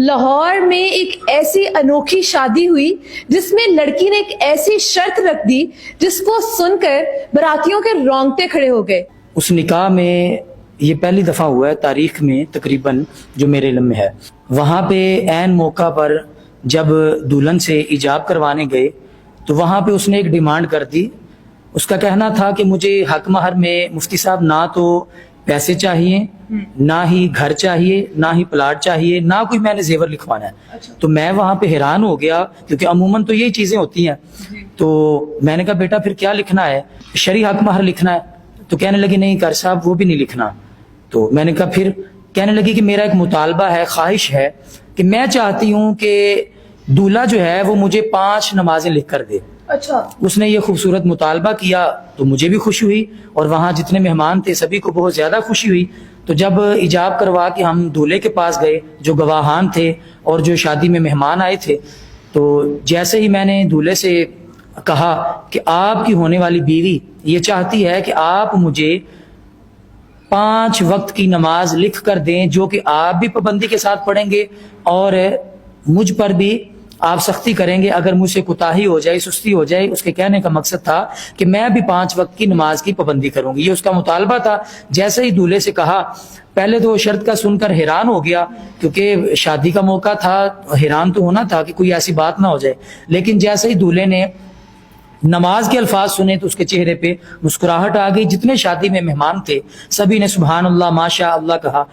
لاہور میں ایک ایسی انوکھی شادی ہوئی جس میں لڑکی نے ایک ایسی شرط رکھ دی جس کو سن کر براتیوں کے رونگٹے کھڑے ہو گئے. اس نکاح میں یہ پہلی دفعہ ہوا ہے تاریخ میں تقریباً جو میرے علم میں ہے. وہاں پہ عین موقع پر جب دلہن سے ایجاب کروانے گئے تو وہاں پہ اس نے ایک ڈیمانڈ کر دی. اس کا کہنا تھا کہ مجھے حق مہر میں مفتی صاحب نہ تو پیسے چاہیے، نہ ہی گھر چاہیے، نہ ہی پلاٹ چاہیے، نہ کوئی میں نے زیور لکھوانا ہے. تو میں وہاں پہ حیران ہو گیا کیونکہ عموماً تو یہی چیزیں ہوتی ہیں. تو میں نے کہا بیٹا پھر کیا لکھنا ہے؟ شرعی حق مہر لکھنا ہے. تو کہنے لگی نہیں قاری صاحب وہ بھی نہیں لکھنا. تو میں نے کہا پھر؟ کہنے لگی کہ میرا ایک مطالبہ ہے، خواہش ہے کہ میں چاہتی ہوں کہ دولہا جو ہے وہ مجھے 5 نمازیں لکھ کر دے. اچھا. اس نے یہ خوبصورت مطالبہ کیا تو مجھے بھی خوشی ہوئی اور وہاں جتنے مہمان تھے سبھی کو بہت زیادہ خوشی ہوئی. تو جب ایجاب کروا کے ہم دولہے کے پاس گئے جو گواہان تھے اور جو شادی میں مہمان آئے تھے، تو جیسے ہی میں نے دولہے سے کہا کہ آپ کی ہونے والی بیوی یہ چاہتی ہے کہ آپ مجھے 5 وقت کی نماز لکھ کر دیں جو کہ آپ بھی پابندی کے ساتھ پڑھیں گے اور مجھ پر بھی آپ سختی کریں گے اگر مجھ سے کوتاہی ہو جائے، سستی ہو جائے. اس کے کہنے کا مقصد تھا کہ میں بھی 5 وقت کی نماز کی پابندی کروں گی. یہ اس کا مطالبہ تھا. جیسے ہی دولہے سے کہا، پہلے تو شرط کا سن کر حیران ہو گیا کیونکہ شادی کا موقع تھا، حیران تو ہونا تھا کہ کوئی ایسی بات نہ ہو جائے. لیکن جیسے ہی دولہے نے نماز کے الفاظ سنے تو اس کے چہرے پہ مسکراہٹ آ گئی. جتنے شادی میں مہمان تھے سبھی نے سبحان اللہ ماشاء اللہ کہا.